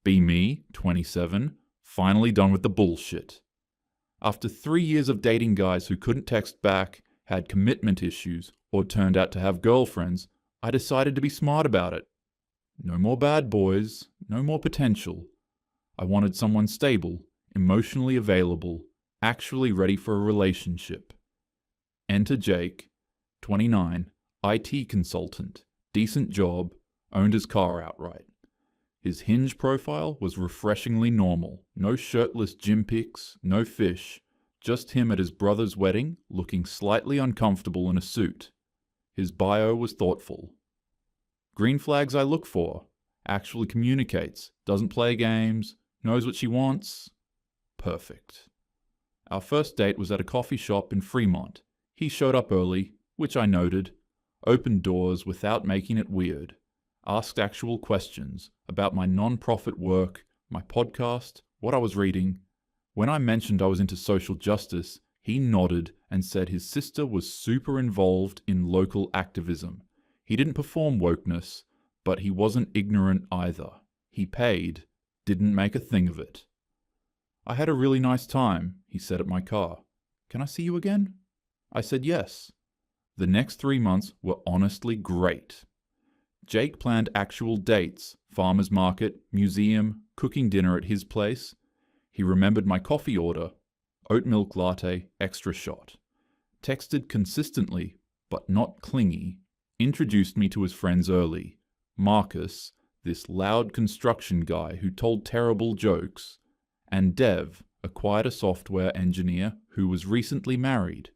Be me, 27, finally done with the bullshit. After 3 years of dating guys who couldn't text back, had commitment issues, or turned out to have girlfriends, I decided to be smart about it. No more bad boys, no more potential. I wanted someone stable, emotionally available, actually ready for a relationship. Enter Jake, 29, IT consultant, decent job, owned his car outright. His Hinge profile was refreshingly normal. No shirtless gym pics, no fish. Just him at his brother's wedding, looking slightly uncomfortable in a suit. His bio was thoughtful. Green flags I look for. Actually communicates, doesn't play games, knows what she wants. Perfect. Our first date was at a coffee shop in Fremont. He showed up early, which I noted. Opened doors without making it weird. Asked actual questions about my non-profit work, my podcast, what I was reading. When I mentioned I was into social justice, he nodded and said his sister was super involved in local activism. He didn't perform wokeness, but he wasn't ignorant either. He paid, didn't make a thing of it. I had a really nice time, he said at my car. Can I see you again? I said yes. The next 3 months were honestly great. Jake planned actual dates, farmer's market, museum, cooking dinner at his place. He remembered my coffee order, oat milk latte, extra shot. Texted consistently, but not clingy. Introduced me to his friends early. Marcus, this loud construction guy who told terrible jokes, and Dev, a quieter software engineer who was recently married.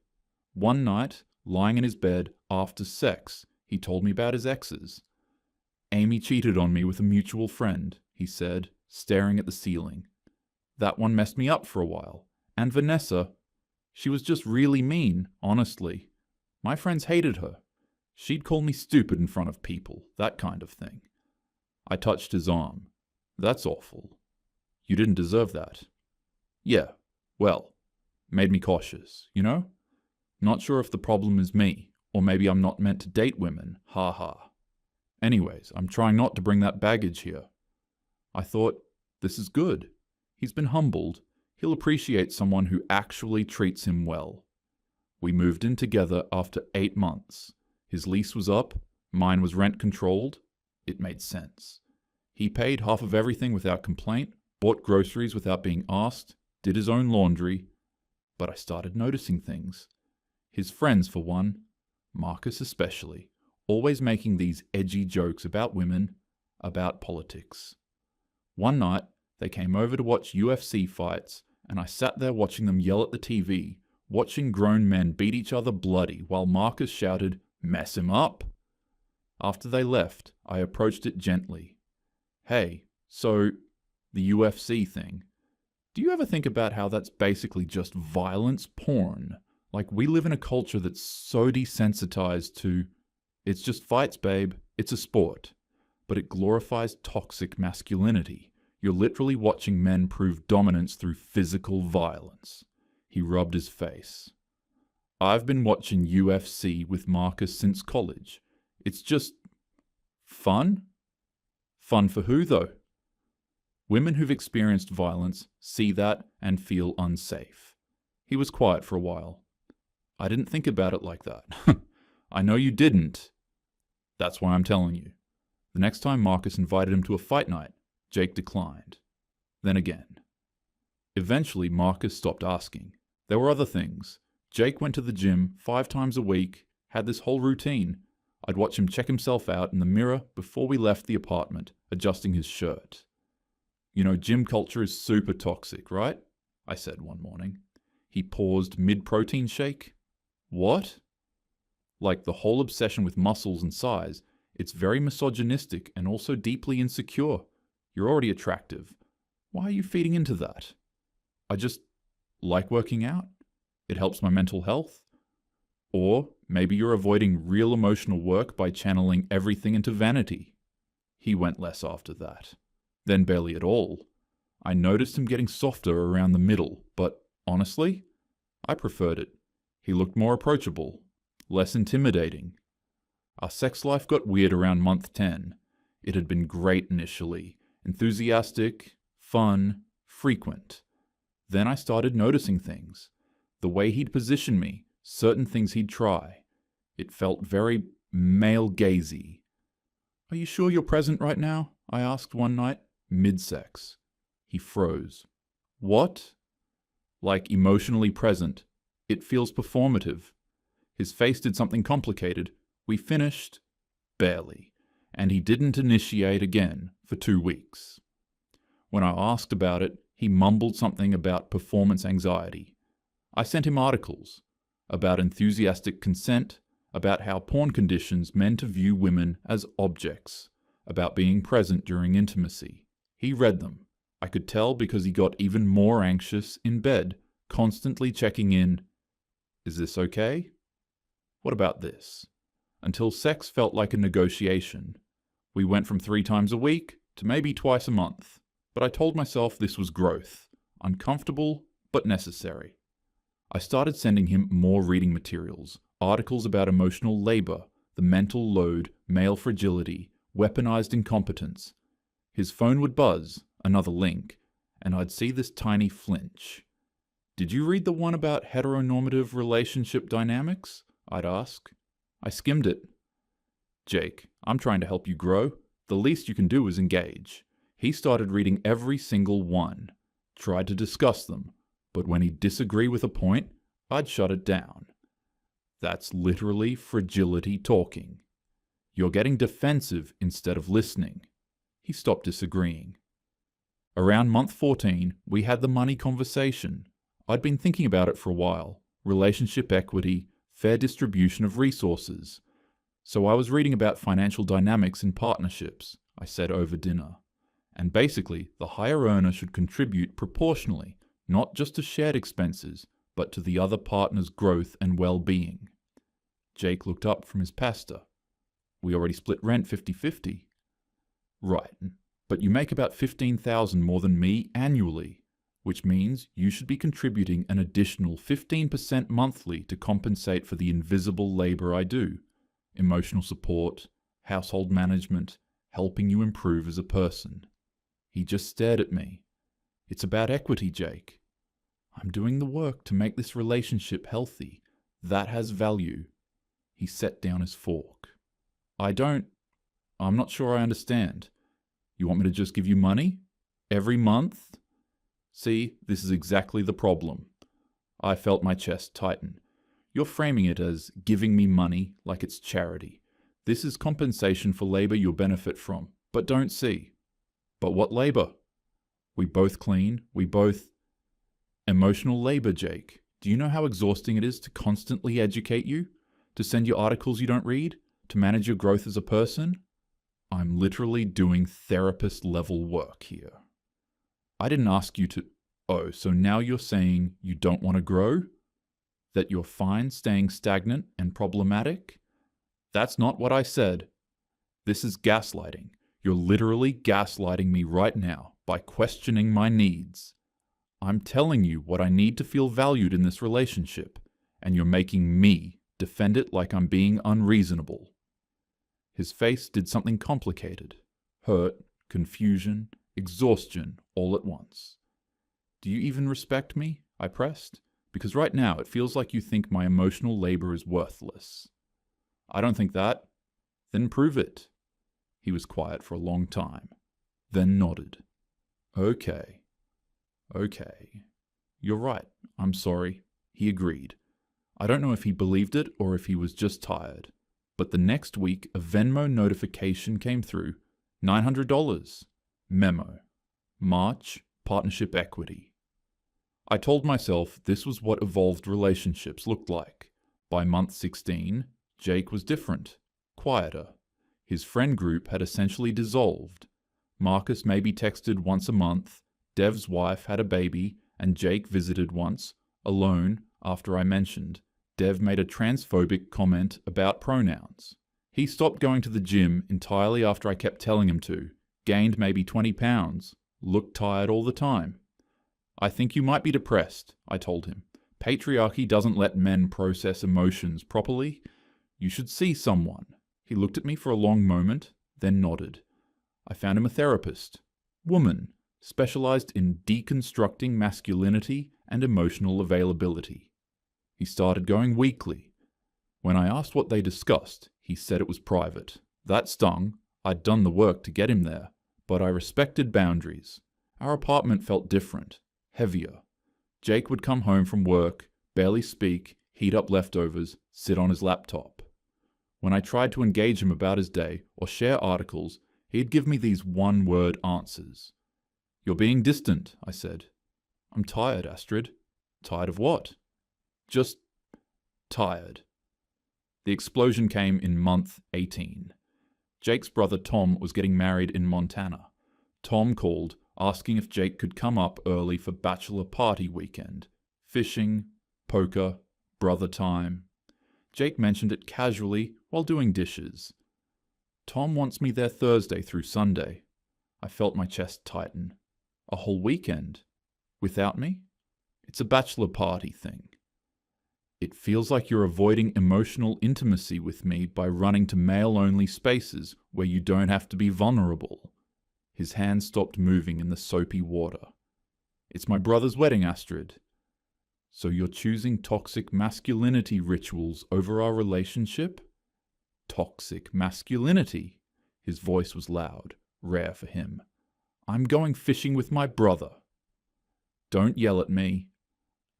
One night, lying in his bed after sex, he told me about his exes. Amy cheated on me with a mutual friend, he said, staring at the ceiling. That one messed me up for a while. And Vanessa, she was just really mean, honestly. My friends hated her. She'd call me stupid in front of people, that kind of thing. I touched his arm. That's awful. You didn't deserve that. Yeah, well, made me cautious, you know? Not sure if the problem is me, or maybe I'm not meant to date women, ha ha. Anyways, I'm trying not to bring that baggage here. I thought, this is good. He's been humbled. He'll appreciate someone who actually treats him well. We moved in together after 8 months. His lease was up, mine was rent controlled. It made sense. He paid half of everything without complaint, bought groceries without being asked, did his own laundry. But I started noticing things. His friends, for one, Marcus especially, always making these edgy jokes about women, about politics. One night, they came over to watch UFC fights, and I sat there watching them yell at the TV, watching grown men beat each other bloody while Marcus shouted, "Mess him up!" After they left, I approached it gently. Hey, so, the UFC thing. Do you ever think about how that's basically just violence porn? Like, we live in a culture that's so desensitized to, it's just fights, babe, it's a sport. But it glorifies toxic masculinity. You're literally watching men prove dominance through physical violence. He rubbed his face. I've been watching UFC with Marcus since college. It's just fun? Fun for who, though? Women who've experienced violence see that and feel unsafe. He was quiet for a while. I didn't think about it like that. I know you didn't. That's why I'm telling you. The next time Marcus invited him to a fight night, Jake declined. Then again. Eventually, Marcus stopped asking. There were other things. Jake went to the gym 5 times a week, had this whole routine. I'd watch him check himself out in the mirror before we left the apartment, adjusting his shirt. You know, gym culture is super toxic, right? I said one morning. He paused mid-protein shake. What? Like the whole obsession with muscles and size, it's very misogynistic and also deeply insecure. You're already attractive. Why are you feeding into that? I just like working out. It helps my mental health. Or maybe you're avoiding real emotional work by channeling everything into vanity. He went less after that. Then barely at all. I noticed him getting softer around the middle, but honestly, I preferred it. He looked more approachable, less intimidating. Our sex life got weird around month 10. It had been great initially, Enthusiastic, fun, frequent. Then I started noticing things. The way he'd position me, certain things he'd try. It felt very male-gazy. "Are you sure you're present right now?" I asked one night, mid-sex. He froze. "What?" "Like emotionally present. It feels performative." His face did something complicated. We finished, barely, and he didn't initiate again for 2 weeks. When I asked about it, he mumbled something about performance anxiety. I sent him articles about enthusiastic consent, about how porn conditions men to view women as objects, about being present during intimacy. He read them. I could tell because he got even more anxious in bed, constantly checking in. "Is this okay? What about this?" Until sex felt like a negotiation. We went from 3 times a week to maybe twice a month. But I told myself this was growth. Uncomfortable, but necessary. I started sending him more reading materials, articles about emotional labor, the mental load, male fragility, weaponized incompetence. His phone would buzz, another link, and I'd see this tiny flinch. "Did you read the one about heteronormative relationship dynamics?" I'd ask. I skimmed it. "Jake, I'm trying to help you grow. The least you can do is engage." He started reading every single one, tried to discuss them, but when he'd disagree with a point, I'd shut it down. That's literally fragility talking. You're getting defensive instead of listening. He stopped disagreeing. Around month 14, we had the money conversation. I'd been thinking about it for a while. Relationship equity, fair distribution of resources. So I was reading about financial dynamics in partnerships, I said over dinner. And basically, the higher earner should contribute proportionally, not just to shared expenses, but to the other partner's growth and well-being. Jake looked up from his pasta. "We already split rent 50-50. "Right, but you make about $15,000 more than me annually, which means you should be contributing an additional 15% monthly to compensate for the invisible labor I do. Emotional support, household management, helping you improve as a person." He just stared at me. "It's about equity, Jake. I'm doing the work to make this relationship healthy. That has value." He set down his fork. I'm not sure I understand. You want me to just give you money? Every month?" "See, this is exactly the problem." I felt my chest tighten. "You're framing it as giving me money like it's charity. This is compensation for labor you'll benefit from, but don't see." "But what labor?" "We both clean, Emotional labor, Jake. Do you know how exhausting it is to constantly educate you? To send you articles you don't read? To manage your growth as a person? I'm literally doing therapist-level work here." "I didn't ask you to..." "Oh, so now you're saying you don't want to grow? That you're fine staying stagnant and problematic?" "That's not what I said." "This is gaslighting. You're literally gaslighting me right now by questioning my needs. I'm telling you what I need to feel valued in this relationship, and you're making me defend it like I'm being unreasonable." His face did something complicated. Hurt, confusion, exhaustion, all at once. "Do you even respect me?" I pressed. "Because right now it feels like you think my emotional labor is worthless." "I don't think that." "Then prove it." He was quiet for a long time, then nodded. Okay. You're right. I'm sorry." He agreed. I don't know if he believed it or if he was just tired. But the next week, a Venmo notification came through. $900. Memo. March, partnership equity. I told myself this was what evolved relationships looked like. By month 16, Jake was different, quieter. His friend group had essentially dissolved. Marcus maybe texted once a month, Dev's wife had a baby, and Jake visited once, alone, after I mentioned. Dev made a transphobic comment about pronouns. He stopped going to the gym entirely after I kept telling him to, gained maybe 20 pounds, looked tired all the time. "I think you might be depressed," I told him. "Patriarchy doesn't let men process emotions properly. You should see someone." He looked at me for a long moment, then nodded. I found him a therapist. Woman, specialized in deconstructing masculinity and emotional availability. He started going weekly. When I asked what they discussed, he said it was private. That stung. I'd done the work to get him there, but I respected boundaries. Our apartment felt different, heavier. Jake would come home from work, barely speak, heat up leftovers, sit on his laptop. When I tried to engage him about his day or share articles, he'd give me these one-word answers. "You're being distant," I said. "I'm tired, Astrid." "Tired of what?" "Just tired." The explosion came in month 18. Jake's brother Tom was getting married in Montana. Tom called, asking if Jake could come up early for bachelor party weekend. Fishing, poker, brother time. Jake mentioned it casually while doing dishes. "Tom wants me there Thursday through Sunday." I felt my chest tighten. "A whole weekend? Without me?" "It's a bachelor party thing." "It feels like you're avoiding emotional intimacy with me by running to male-only spaces where you don't have to be vulnerable." His hand stopped moving in the soapy water. "It's my brother's wedding, Astrid." "So you're choosing toxic masculinity rituals over our relationship?" "Toxic masculinity." His voice was loud, rare for him. "I'm going fishing with my brother." "Don't yell at me."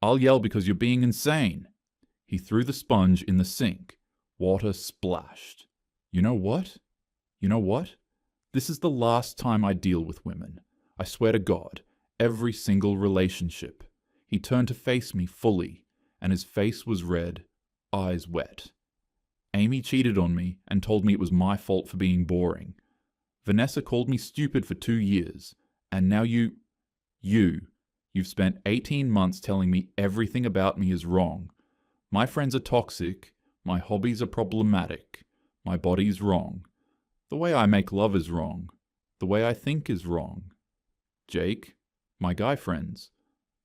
"I'll yell because you're being insane." He threw the sponge in the sink. Water splashed. You know what? This is the last time I deal with women. I swear to God, every single relationship. He turned to face me fully, and his face was red, eyes wet. "Amy cheated on me and told me it was my fault for being boring. Vanessa called me stupid for 2 years, and now you've spent 18 months telling me everything about me is wrong. My friends are toxic, my hobbies are problematic, my body's wrong. The way I make love is wrong. The way I think is wrong. Jake, my guy friends,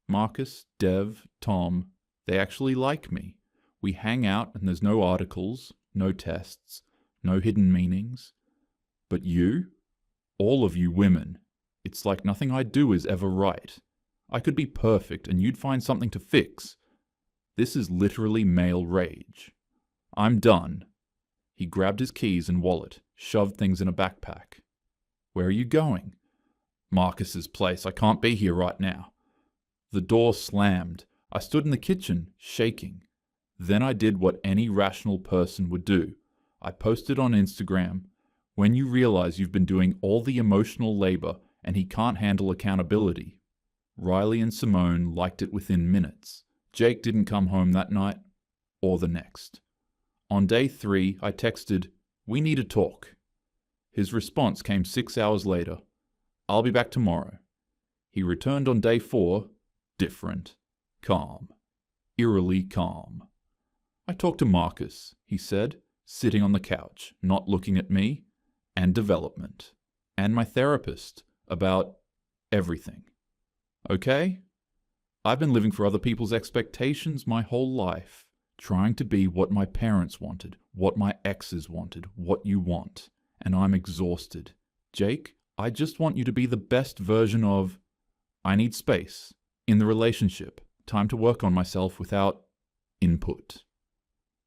Marcus, Dev, Tom, they actually like me. We hang out and there's no articles, no tests, no hidden meanings. But you? All of you women. It's like nothing I do is ever right. I could be perfect and you'd find something to fix. This is literally male rage. I'm done." He grabbed his keys and wallet, shoved things in a backpack. "Where are you going?" "Marcus's place. I can't be here right now." The door slammed. I stood in the kitchen, shaking. Then I did what any rational person would do. I posted on Instagram, "When you realize you've been doing all the emotional labor and he can't handle accountability." Riley and Simone liked it within minutes. Jake didn't come home that night, or the next. On day 3, I texted, "We need to talk." His response came 6 hours later, "I'll be back tomorrow." He returned on day 4, different, calm, eerily calm. "I talked to Marcus," he said, sitting on the couch, not looking at me, "and development, and my therapist, about everything. Okay? I've been living for other people's expectations my whole life, trying to be what my parents wanted, what my exes wanted, what you want, and I'm exhausted. Jake, I just want you to be the best version of... I need space. In the relationship. Time to work on myself without... input."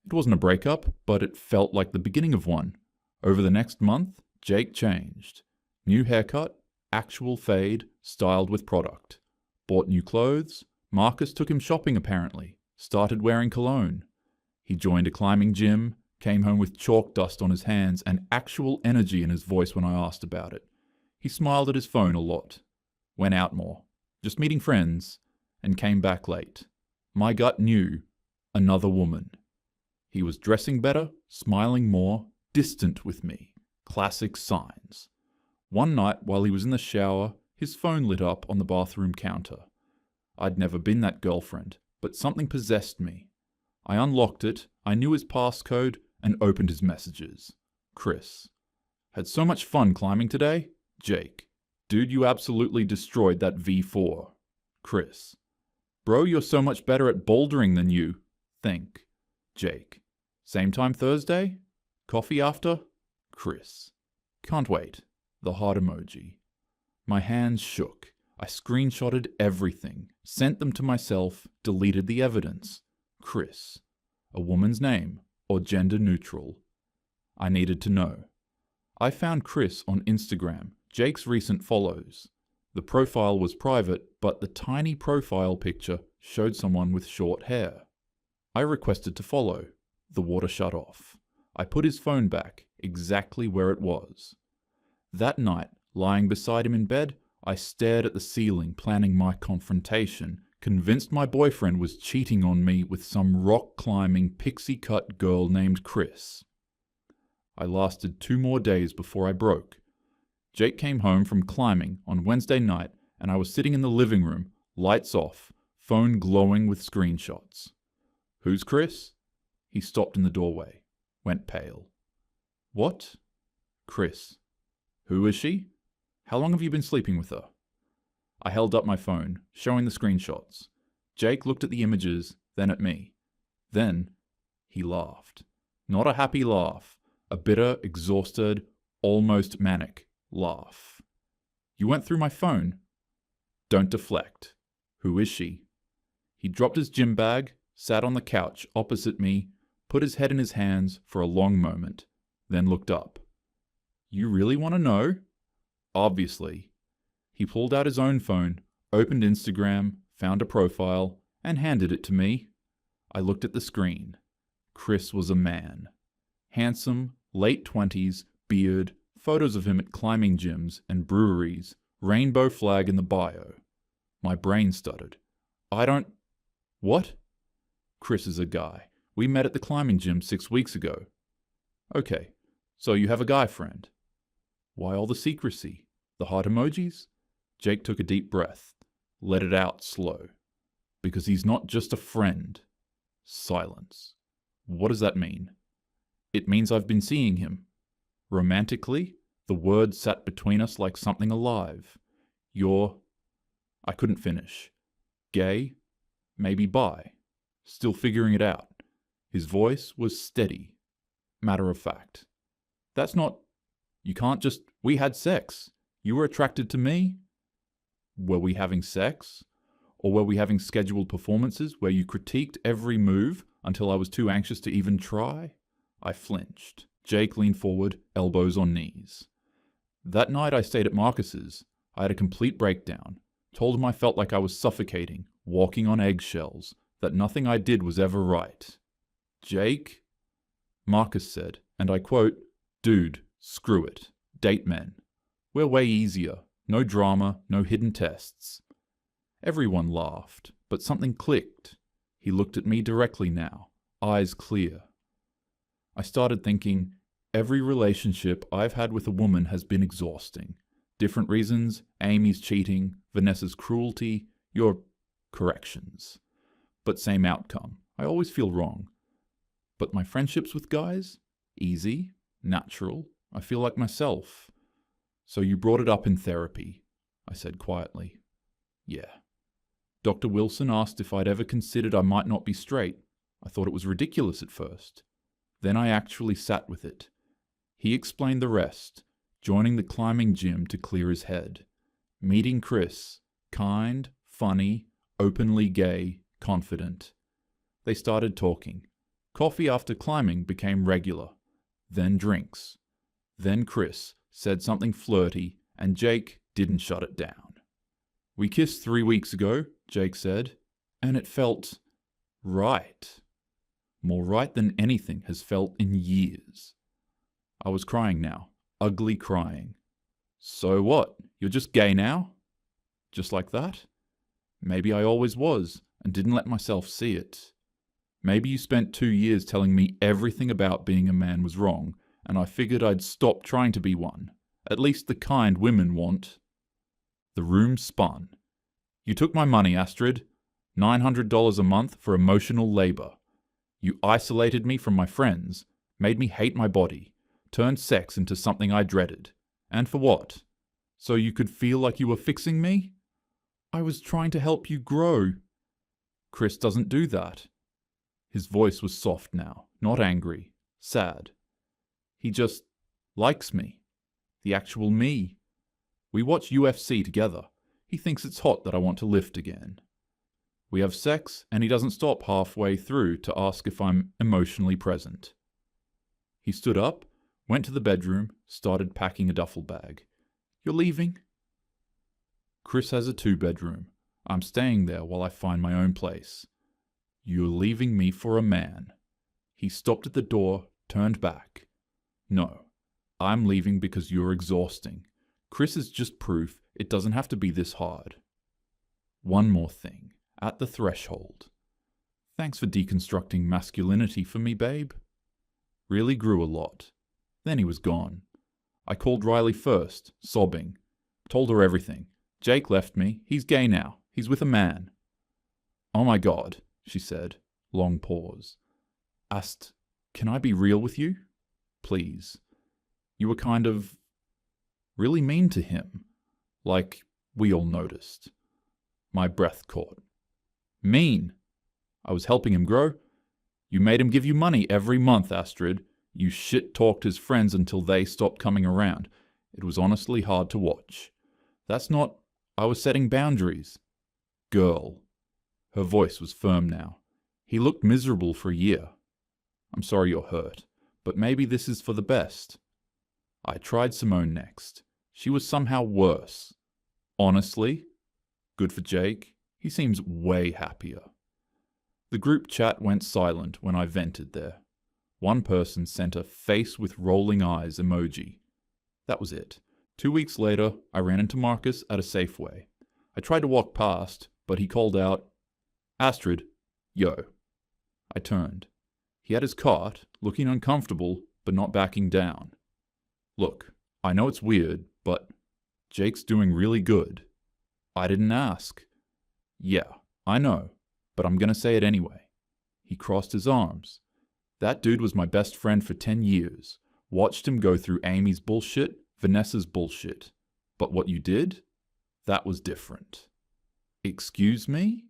It wasn't a breakup, but it felt like the beginning of one. Over the next month, Jake changed. New haircut, actual fade, styled with product. Bought new clothes. Marcus took him shopping apparently. Started wearing cologne. He joined a climbing gym, came home with chalk dust on his hands and actual energy in his voice when I asked about it. He smiled at his phone a lot. Went out more. Just meeting friends. And came back late. My gut knew. Another woman. He was dressing better, smiling more, distant with me. Classic signs. One night while he was in the shower, his phone lit up on the bathroom counter. I'd never been that girlfriend, but something possessed me. I unlocked it, I knew his passcode, and opened his messages. Chris. Had so much fun climbing today? Jake. Dude, you absolutely destroyed that V4. Chris. Bro, you're so much better at bouldering than you. Think. Jake. Same time Thursday? Coffee after? Chris. Can't wait. The heart emoji. My hands shook. I screenshotted everything, sent them to myself, deleted the evidence. Chris. A woman's name, or gender neutral. I needed to know. I found Chris on Instagram, Jake's recent follows. The profile was private, but the tiny profile picture showed someone with short hair. I requested to follow. The water shut off. I put his phone back, exactly where it was. That night, lying beside him in bed, I stared at the ceiling, planning my confrontation, convinced my boyfriend was cheating on me with some rock-climbing, pixie-cut girl named Chris. I lasted 2 more days before I broke. Jake came home from climbing on Wednesday night, and I was sitting in the living room, lights off, phone glowing with screenshots. "Who's Chris?" He stopped in the doorway, went pale. "What?" "Chris." "Who is she? How long have you been sleeping with her?" I held up my phone, showing the screenshots. Jake looked at the images, then at me. Then, he laughed. Not a happy laugh, a bitter, exhausted, almost manic laugh. "You went through my phone?" "Don't deflect. Who is she?" He dropped his gym bag, sat on the couch opposite me, put his head in his hands for a long moment, then looked up. "You really want to know?" "Obviously." He pulled out his own phone, opened Instagram, found a profile, and handed it to me. I looked at the screen. Chris was a man. Handsome, late 20s, beard, photos of him at climbing gyms and breweries, rainbow flag in the bio. My brain stuttered. What? "Chris is a guy. We met at the climbing gym 6 weeks ago." "Okay, so you have a guy friend." "Why all the secrecy? The heart emojis?" Jake took a deep breath, let it out slow. "Because he's not just a friend." Silence. "What does that mean?" "It means I've been seeing him." Romantically, the words sat between us like something alive. "You're..." I couldn't finish. "Gay? Maybe bi? Still figuring it out." His voice was steady, matter of fact. "That's not... You can't just... We had sex. You were attracted to me?" "Were we having sex? Or were we having scheduled performances where you critiqued every move until I was too anxious to even try?" I flinched. Jake leaned forward, elbows on knees. "That night I stayed at Marcus's. I had a complete breakdown. Told him I felt like I was suffocating, walking on eggshells, that nothing I did was ever right." "Jake?" Marcus said, and I quote, "Dude, screw it. Date men. We're way easier. No drama, no hidden tests." Everyone laughed, but something clicked. He looked at me directly now, eyes clear. I started thinking, every relationship I've had with a woman has been exhausting. Different reasons: Amy's cheating, Vanessa's cruelty, your corrections. But same outcome. I always feel wrong. But my friendships with guys? Easy, natural. I feel like myself. "So you brought it up in therapy," I said quietly. "Yeah." Dr. Wilson asked if I'd ever considered I might not be straight. I thought it was ridiculous at first. Then I actually sat with it. He explained the rest, joining the climbing gym to clear his head. Meeting Chris, kind, funny, openly gay, confident. They started talking. Coffee after climbing became regular. Then drinks. Then Chris said something flirty, and Jake didn't shut it down. "We kissed 3 weeks ago," Jake said, "and it felt right. More right than anything has felt in years." I was crying now, ugly crying. "So what? You're just gay now?" Just like that? Maybe I always was, and didn't let myself see it. Maybe you spent 2 years telling me everything about being a man was wrong, and I figured I'd stop trying to be one. At least the kind women want. The room spun. "You took my money, Astrid. $900 a month for emotional labor. You isolated me from my friends, made me hate my body, turned sex into something I dreaded. And for what? So you could feel like you were fixing me? I was trying to help you grow." "Chris doesn't do that." His voice was soft now, not angry, sad. "He just likes me. The actual me. We watch UFC together. He thinks it's hot that I want to lift again. We have sex, and he doesn't stop halfway through to ask if I'm emotionally present. He stood up, went to the bedroom, started packing a duffel bag. You're leaving? Chris has a 2-bedroom. I'm staying there while I find my own place. You're leaving me for a man. He stopped at the door, turned back. No, I'm leaving because you're exhausting. Chris is just proof it doesn't have to be this hard. One more thing, at the threshold. Thanks for deconstructing masculinity for me, babe. Really grew a lot. Then he was gone. I called Riley first, sobbing. Told her everything. Jake left me. He's gay now. He's with a man. Oh my God, she said. Long pause. Asked, can I be real with you? Please. You were kind of really mean to him. Like we all noticed. My breath caught. Mean? I was helping him grow. You made him give you money every month, Astrid. You shit-talked his friends until they stopped coming around. It was honestly hard to watch. That's not... I was setting boundaries. Girl. Her voice was firm now. He looked miserable for a year. I'm sorry you're hurt, but maybe this is for the best. I tried Simone next. She was somehow worse. Honestly? Good for Jake. He seems way happier. The group chat went silent when I vented there. One person sent a face with rolling eyes emoji. That was it. 2 weeks later, I ran into Marcus at a Safeway. I tried to walk past, but he called out, Astrid, yo. I turned. He had his cart, looking uncomfortable, but not backing down. Look, I know it's weird, but Jake's doing really good. I didn't ask. Yeah, I know, but I'm gonna say it anyway. He crossed his arms. That dude was my best friend for 10 years. Watched him go through Amy's bullshit, Vanessa's bullshit. But what you did? That was different. Excuse me?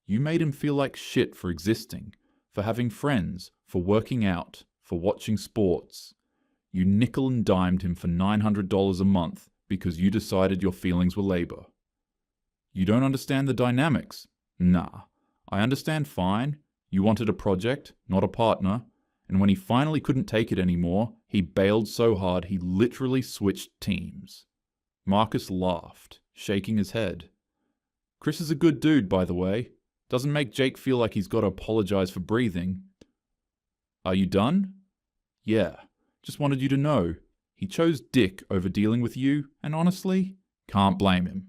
You made him feel like shit for existing, for having friends, for working out, for watching sports. You nickel and dimed him for $900 a month because you decided your feelings were labor. You don't understand the dynamics? Nah, I understand fine. You wanted a project, not a partner, and when he finally couldn't take it anymore, he bailed so hard he literally switched teams. Marcus laughed, shaking his head. Chris is a good dude, by the way. Doesn't make Jake feel like he's got to apologize for breathing. Are you done? Yeah, just wanted you to know. He chose Dick over dealing with you, and honestly, can't blame him.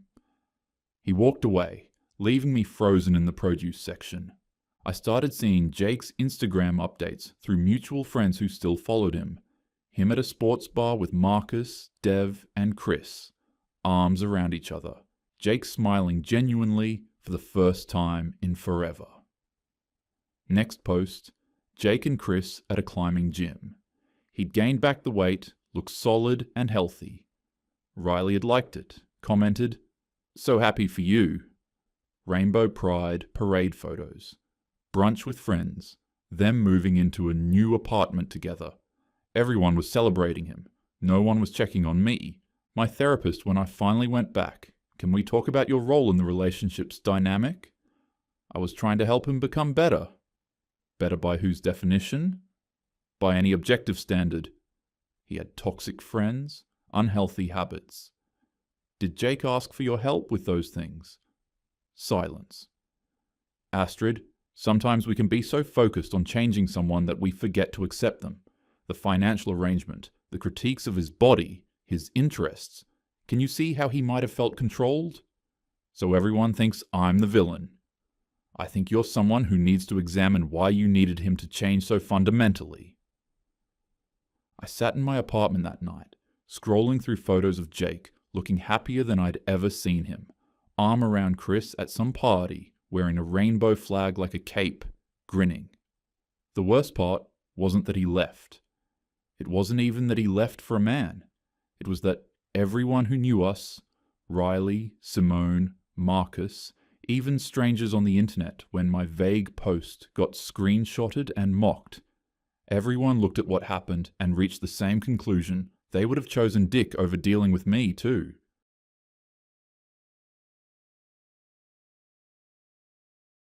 He walked away, leaving me frozen in the produce section. I started seeing Jake's Instagram updates through mutual friends who still followed him. Him at a sports bar with Marcus, Dev, and Chris. Arms around each other. Jake smiling genuinely for the first time in forever. Next post, Jake and Chris at a climbing gym. He'd gained back the weight, looked solid and healthy. Riley had liked it, commented, "So happy for you." Rainbow Pride parade photos. Brunch with friends, them moving into a new apartment together. Everyone was celebrating him. No one was checking on me. My therapist when I finally went back. Can we talk about your role in the relationship's dynamic? I was trying to help him become better. Better by whose definition? By any objective standard. He had toxic friends, unhealthy habits. Did Jake ask for your help with those things? Silence. Astrid, sometimes we can be so focused on changing someone that we forget to accept them. The financial arrangement, the critiques of his body, his interests. Can you see how he might have felt controlled? So everyone thinks I'm the villain. I think you're someone who needs to examine why you needed him to change so fundamentally. I sat in my apartment that night, scrolling through photos of Jake, looking happier than I'd ever seen him. Arm around Chris at some party, wearing a rainbow flag like a cape, grinning. The worst part wasn't that he left. It wasn't even that he left for a man. It was that everyone who knew us, Riley, Simone, Marcus, even strangers on the internet when my vague post got screenshotted and mocked, everyone looked at what happened and reached the same conclusion. They would have chosen Dick over dealing with me too.